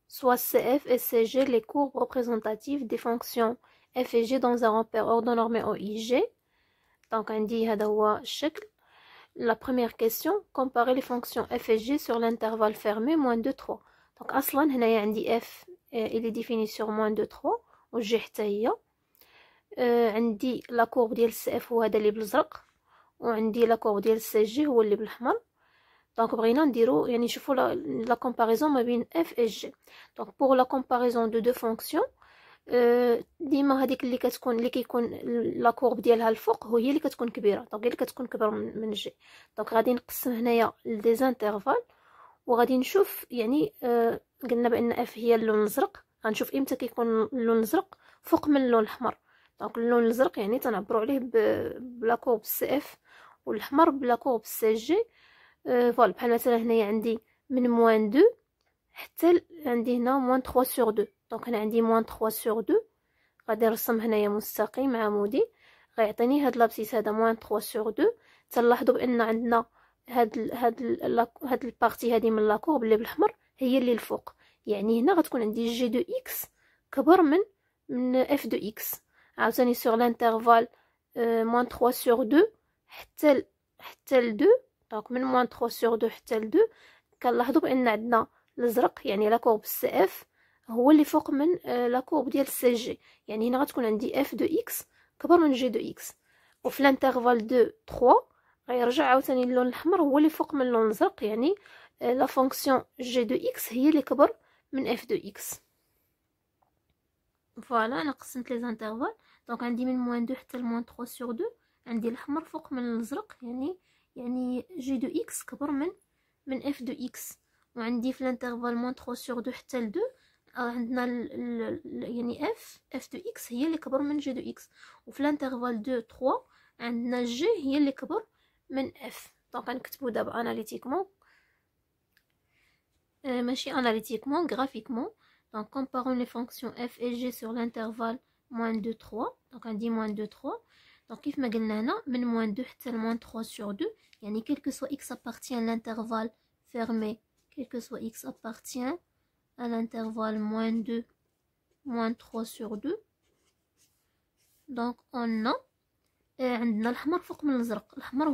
soit CF et CG les courbes représentatives des fonctions f et g dans un repère orthonormé OIG. Donc on dit هذا هو الشكل. La première question, comparer les fonctions f et g sur l'intervalle fermé moins 2, 3. Donc أصلا هنايا عندي f il est défini sur moins 2, 3 و g حتى هي. عندي لا كورب ديال CF هو هذا اللي بالازرق وعندي لا كورب ديال CG هو اللي بالاحمر. دونك بغينا نديرو يعني نشوفو لا كومباريزون ما بين f et g. دونك pour la comparaison de deux fonctions ديما هذيك اللي كتكون اللي كيكون لا كورب ديالها الفوق هي اللي كتكون كبيره. دونك هي اللي كتكون كبر من جي. دونك غادي نقسم هنايا لدي زانترفال وغادي نشوف يعني قلنا بان اف هي اللون الازرق. غنشوف امتى كيكون اللون الازرق فوق من اللون الاحمر. دونك اللون الازرق يعني تنعبروا عليه بلا كورب سي اف والاحمر بلا كورب سي جي. فوالا بحال مثلا هنايا عندي من موان 2 حتى عندي هنا موان 3 سور 2. دونك هنا عندي موان 3 سور 2. غادي نرسم هنايا مستقيم عمودي غيعطيني هاد لابسيس هذا موان 3 سور 2. تلاحظوا بان عندنا هاد البارتي هادي من لاكورب اللي بالاحمر هي اللي الفوق. يعني هنا غتكون عندي جي دو اكس كبر من اف دو اكس. عاوتاني سور لانترفال موان 3 سور 2 حتى ل 2. دونك من موان 3 سور 2 حتى ل 2 كنلاحظوا بان عندنا الازرق يعني لا كورب سي اف هو اللي فوق من لا كورب ديال سي جي. يعني هنا غتكون عندي اف دو اكس كبر من جي دو اكس. وفي الانترفال 2 3 غيرجع عاوتاني اللون الاحمر هو اللي فوق من اللون الازرق. يعني لا فونكسيون جي دو اكس هي اللي كبر من اف دو اكس. فوالا انا قسمت لي زانترفال. دونك عندي من موان 2 حتى لموان 3 سور 2 عندي الاحمر فوق من الازرق. يعني جي دو اكس كبر من اف دو اكس. وعندي في الانترفال موان 3 سور 2 حتى ل 2 عندنا يعني اف دو اكس هي اللي كبر من جي دو اكس. وفي الانترفال 2 3 عندنا جي هي اللي كبر من اف. دونك غنكتبو دابا اناليتيكمون ماشي اناليتيكمون graphiquement. Donc comparons les fonctions f et g sur l'intervalle moins 2 3. donc عندي moins 2 3. donc كيف ما قلنا هنا من moins 2 حتى ل moins 3 sur 2 يعني quel que soit x appartient à l'intervalle fermé, quel que soit x appartient à l'intervalle moins 2 moins 3 sur 2. donc on a عندنا الاحمر فوق من الازرق. الاحمر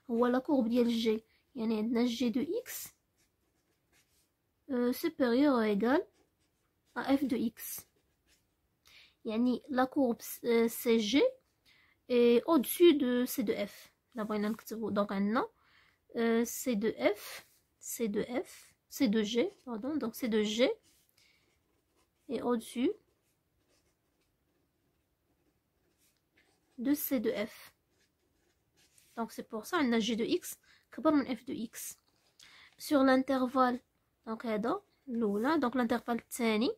هو لا كورب ديال جي. يعني عندنا جي دو اكس supérieur ou égal à f de x. يعني la courbe CG est au-dessus de C de F. Là بغينا نكتبو donc عندنا C de F, C de G, pardon, donc C de G est au-dessus de C de F. Donc c'est pour ça عندنا G de x كبر من F de x. Sur l'intervalle donc هذا الأولى. donc l'intervalle الثاني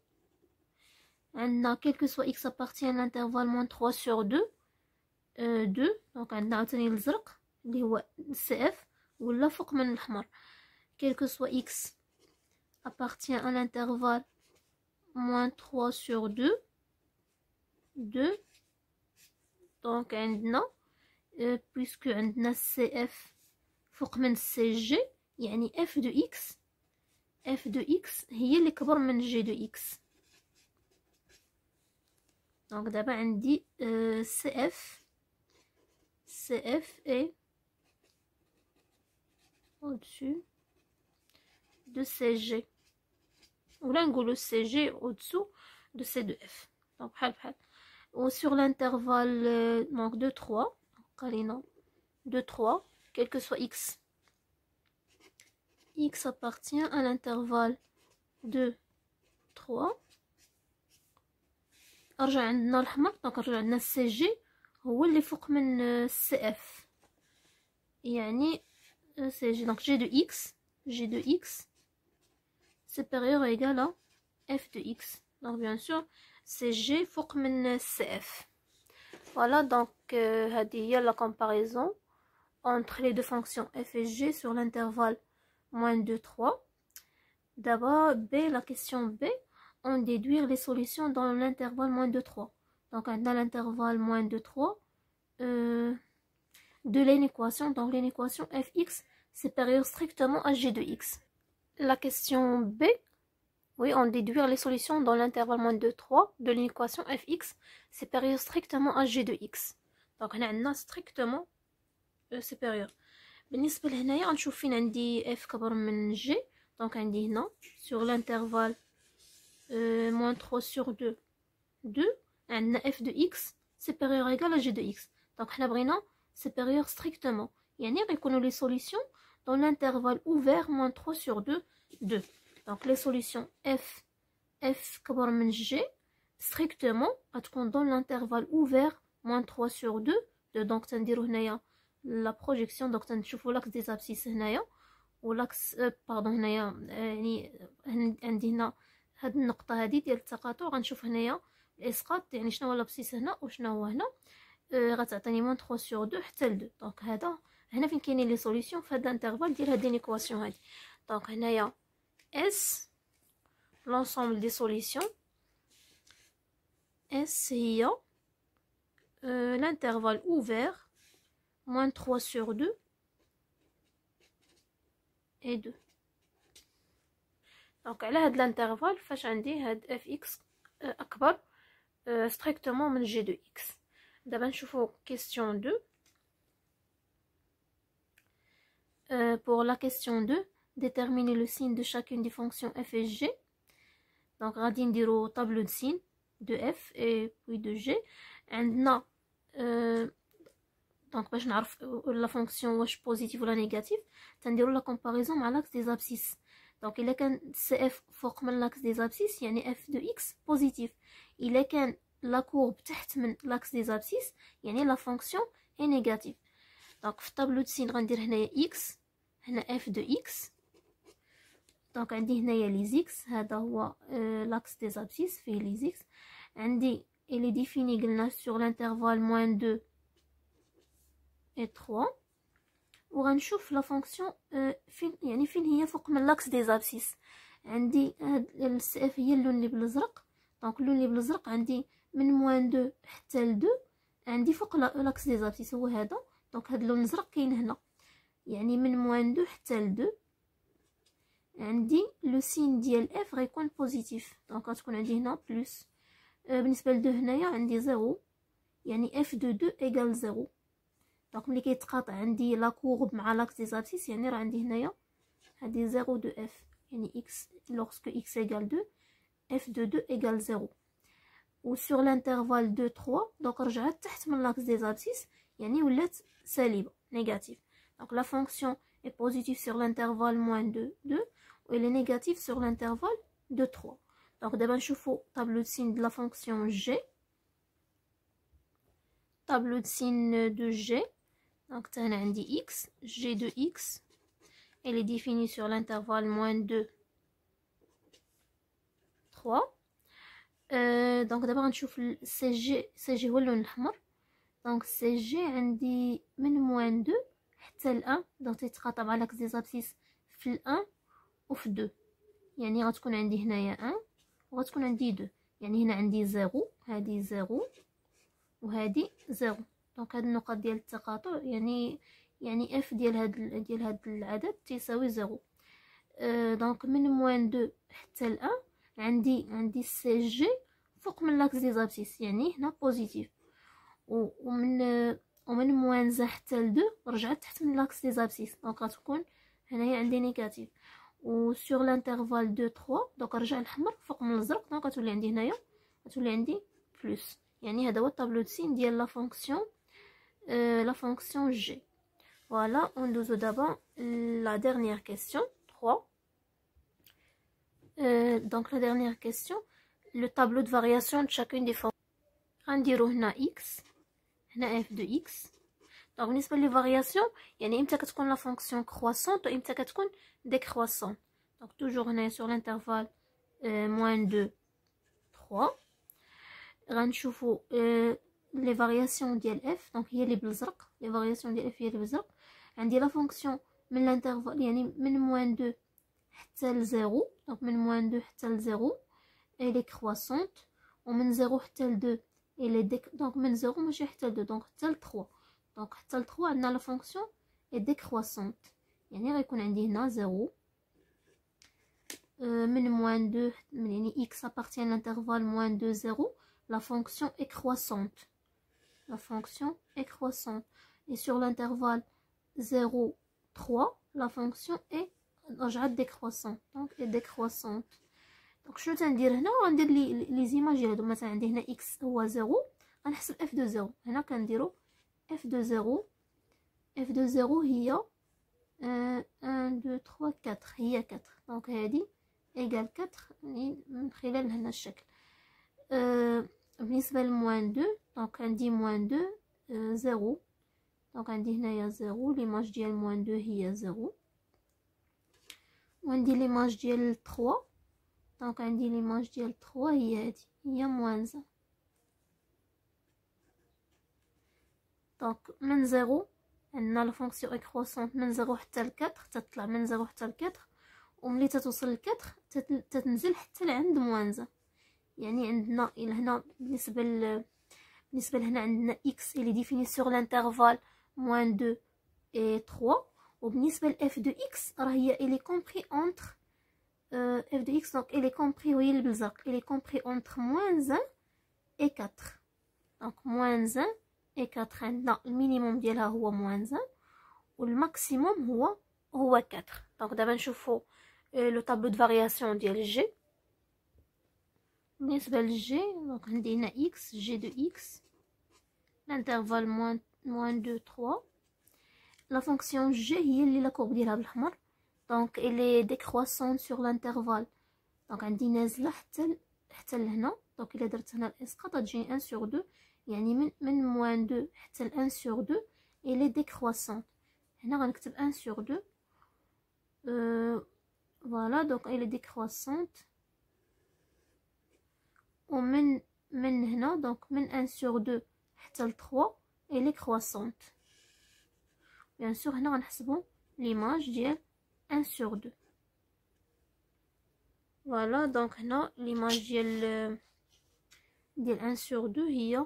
عندنا quel que soit x appartient à l'intervalle moins 3 sur 2 2. donc عندنا عاوتاني الازرق اللي هو CF ولا فوق من الأحمر. quel que soit x appartient à l'intervalle moins 3 sur 2 2. donc عندنا puisque عندنا CF فوق من CG يعني f de x هي اللي كبر من g de x. donc دابا عندي CF est au-dessus de CG ولا نقولو CG au-dessous de C de F. donc بحال و sur l'intervalle donc de 3 قالينا de 3 quel que soit x appartient à l'intervalle de 3 ارجع عندنا الاحمر. دونك رجع عندنا السي جي هو اللي فوق من السي اف. يعني سي جي دونك جي دو اكس supérieur ou égal à f de x. donc bien sûr c'est g فوق من السي اف. voilà donc هذه هي la comparaison entre les deux fonctions f et g sur l'intervalle moins 2 3. d'abord B, la question B, on déduire les solutions dans l'intervalle moins 2 3. donc dans l'intervalle moins 2 3 de l'inéquation, donc l'inéquation fx supérieure strictement à g de x. La question B, Oui, on déduire les solutions dans l'intervalle moins 2, 3 de l'équation fx supérieure strictement à g de x. Donc هنا عندنا strictement supérieur. بالنسبة لهنايا غنشوف فين عندي f كبر من g. Donc عندي هنا sur l'intervalle moins 3 sur 2 2 عندنا f de x supérieur égal à g de x. Donc حنا بغينا supérieur strictement يعني غيكونوا les solutions dans l'intervalle ouvert moins 3 sur 2 2. Donc les solutions f كبر من g strictement غتكون dans l'intervalle ouvert moins 3 sur 2 2. Donc تنديرو هنايا la projection. donc تنشوفوا l'axe des abscisses هنايا والاكس باردون هنايا يعني عندي هنا هاد النقطه هادي ديال التقاطع غنشوف هنايا الاسقاط يعني شنو هو لابسيس هنا وشنو هو هنا غتعطيني moins 3 sur 2 حتى ل 2. دونك هذا هنا فين كاينين لي سوليسيون في هاد الانترفال ديال هاد ليكواسيون هادي. دونك هنايا اس l'ensemble des solutions S هي l'intervalle ouvert moins 3 sur 2 et 2. donc على هاد الانترفال فاش عندي هاد fx اكبر strictement من g de x. دابا نشوفو question 2. Pour la question 2, déterminer le signe de chacune des fonctions f et g. donc غادي نديرو tableau de signe de f et puis de g. عندنا donc باش نعرف la fonction واش positive ولا négative تنديرو la comparaison مع l'axe des abscisses. donc الا كان cf فوق من l'axe des abscisses يعني f de x positif. الا كان la courbe تحت من l'axe des abscisses يعني la fonction est négative. donc في tableau de signe غندير هنايا x هنا f de x. donc عندي هنايا لي x هذا هو l'axe des abscisses فيه لي x. عندي il est défini قلنا sur l'intervalle moins 2 et 3 وغنشوف لا فونكسيون فين يعني فين هي فوق من لاكس دي زابسيس. عندي هاد السي اف هي اللون اللي بالازرق. دونك اللون اللي بالازرق عندي من موان 2 حتى ل 2 عندي فوق لاكس دي زابسيس هو هذا. دونك هاد اللون الازرق كاين هنا يعني من موان 2 حتى ل 2 عندي لو سين ديال اف غيكون بوزيتيف. دونك غتكون عندي هنا بلس. بالنسبه ل 2 هنايا عندي 0 يعني اف دو 2 ايكال 0. دونك ملي كيتقاطع عندي لا كورب مع لاكس دي زابسيس يعني راه عندي هنايا هادي 0 دو اف يعني اكس لوغسكو اكس ايكال 2 اف دو 2 ايكال 0. و سور لانترفال 2 3 دونك رجعت تحت من لاكس دي زابسيس يعني ولات سالبه نيجاتيف. دونك لا فونكسيون est positive sur l'intervalle moins 2 2 و elle est négative sur l'intervalle 2 3. دونك دابا نشوفو طابلو de signe de la fonction g. tableau de signe de g. donc هنا عندي x g de x elle est définie sur l'intervalle moins 2 3. donc دابا غنشوف cg هو اللون الاحمر. donc cg عندي من moins 2 حتى ل 1 دونك تيتقاطع مع لاكس دي زابسيس في ال 1 وفي 2 يعني غتكون عندي هنايا 1 وغتكون عندي 2 يعني هنا عندي 0 هذه 0 وهذه 0. دونك هاد النقط ديال التقاطع يعني اف ديال هاد العدد تساوي 0. دونك من موان 2 حتى ل 1 عندي سي جي فوق من لاكس دي زابسيس يعني هنا بوزيتيف. ومن موان زا حتى ل 2 رجعت تحت من لاكس دي زابسيس دونك غتكون هنايا عندي نيجاتيف. و سور لانترفال 2 3 دونك رجع الاحمر فوق من الازرق دونك غتولي عندي هنايا غتولي عندي بلس. يعني هذا هو الطابلو دو سين ديال لا فونكسيون g. voilà on doit d'abord la dernière question 3. donc la dernière question le tableau de variation de chacune des fonctions. غنديرو هنا x هنا f de x. donc بالنسبه لي فارياسيون يعني امتى كتكون لا فونكسيون كرواسونت وامتى كتكون ديكرواسونت. donc toujours هنا sur l'intervalle moins 2 3 غنشوفو لي فارياسيون ديال f. دونك هي اللي بالازرق لي فارياسيون ديال f هي اللي بالازرق. عندي لا فونكسيون من الانترفال يعني من موان 2 حتى ل 0. دونك من موان 2 حتى ل 0 elle est croissante ومن 0 حتى ل 2 elle est دونك من 0 ماشي حتى ل 2 دونك حتى ل 3. دونك حتى ل 3 عندنا لا فونكسيون est décroissante يعني غيكون عندي هنا 0 من moins 2 يعني x appartient à l'intervalle moins 2 0, la fonction est croissante. La fonction est croissante. Et sur l'intervalle 0 3, la fonction est رجعت décroissante. Donc est décroissante. دونك شنو تندير هنا؟ غندير لي زيماج هادو. مثلا عندي هنا x هو 0، غنحسب f دو 0. هنا كنديرو f دو 0. f دو 0 هي 1 2 3 4، هي 4. دونك هادي ايكال 4 يعني من خلال هنا الشكل. بالنسبه لموان 2، دونك عندي موان 2 0. دونك عندي هنايا 0، ليماج ديال موان 2 هي 0. وعندي ليماج ديال 3، دونك عندي ليماج ديال 3 هي هادي، هي موان 1. دونك من 0 عندنا لا فونكسيون اكروسونت من 0 حتى ل 4، تطلع من 0 حتى ل 4، وملي تتوصل ل 4 تتنزل حتى لعند موان 1. يعني عندنا الى هنا بالنسبه لهنا عندنا x اللي ديفيني سور لانترفال موان 2 et 3، وبالنسبه ل f de x راه هي الي كومبري اونتر f de x. دونك الي كومبري وهي اللي بالزرق، الي كومبري اونتر موان 1 et 4. دونك موان 1 et 4 عندنا المينيموم ديالها هو موان 1 والماكسيموم هو 4. دونك دابا نشوفو لو طابلو دو فارياسيون ديال جي. بالنسبه للجي دونك عندي هنا x جي دو x l'intervalle moins 2 3. la fonction g هي اللي لا كورب ديالها بالاحمر، دونك elle est décroissante sur l'intervalle. دونك عندي نازله حتى لهنا. دونك الا درت هنا الاسقاط غتجيني 1 sur 2، يعني من moins 2 حتى ل 1 sur 2 elle est décroissante. هنا غنكتب 1 sur 2. voilà donc elle est décroissante. ومن هنا دونك من 1 sur 2 حتى ل 3 elle est croissante. بيان سور هنا غنحسبو ليماج ديال 1 sur 2. فوالا دونك هنا ليماج ديال 1 sur 2 هي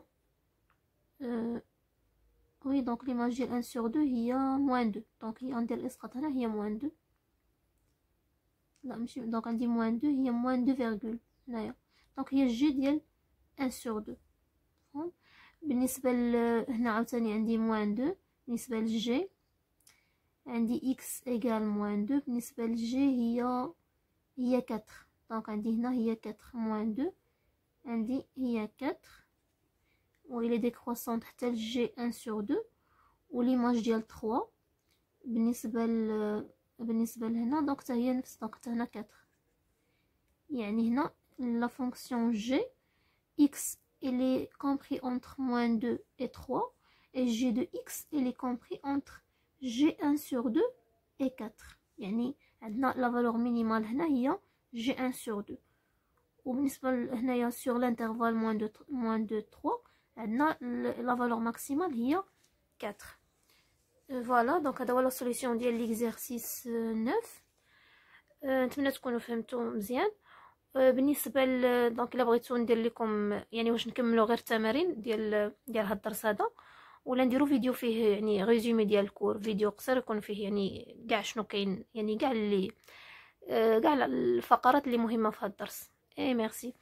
وي دونك ليماج ديال 1 sur 2 هي موان 2. دونك هي غندير الاسقاط هنا هي موان 2. لا ماشي دونك عندي موان 2 هي موان 2 فيرغول هنايا. دونك هي جي ديال 1 sur 2. بالنسبه هنا عاوتاني عندي موان 2. بالنسبه للجي عندي x ايكال موان 2. بالنسبه للجي هي 4. دونك عندي هنا هي 4 موان 2 عندي هي 4 و il est décroissante حتى لجي 1 sur 2. وليماج ديال 3 بالنسبه لهنا دونك حتى هي نفس. دونك حتى هنا 4. يعني هنا la fonction g x elle est compris entre moins 2 et 3 et g de x elle est compris entre g1 sur 2 et 4. يعني عندنا la valeur minimale هنا هي g1 sur 2. وبالنسبه هنايا sur l'intervalle moins 2 3 عندنا la valeur maximale هي 4. فوالا دونك هذا هو لا سوليسيون ديال ليكزارسيس 9. نتمنى تكونوا فهمتوا مزيان. بالنسبه دونك الا بغيتو ندير لكم يعني واش نكملوا غير التمارين ديال هذا الدرس هذا، ولا نديرو فيديو فيه يعني ريزومي ديال الكور، فيديو قصير يكون فيه يعني كاع شنو كاين، يعني كاع الفقرات اللي مهمه في هذا الدرس. اي ميرسي.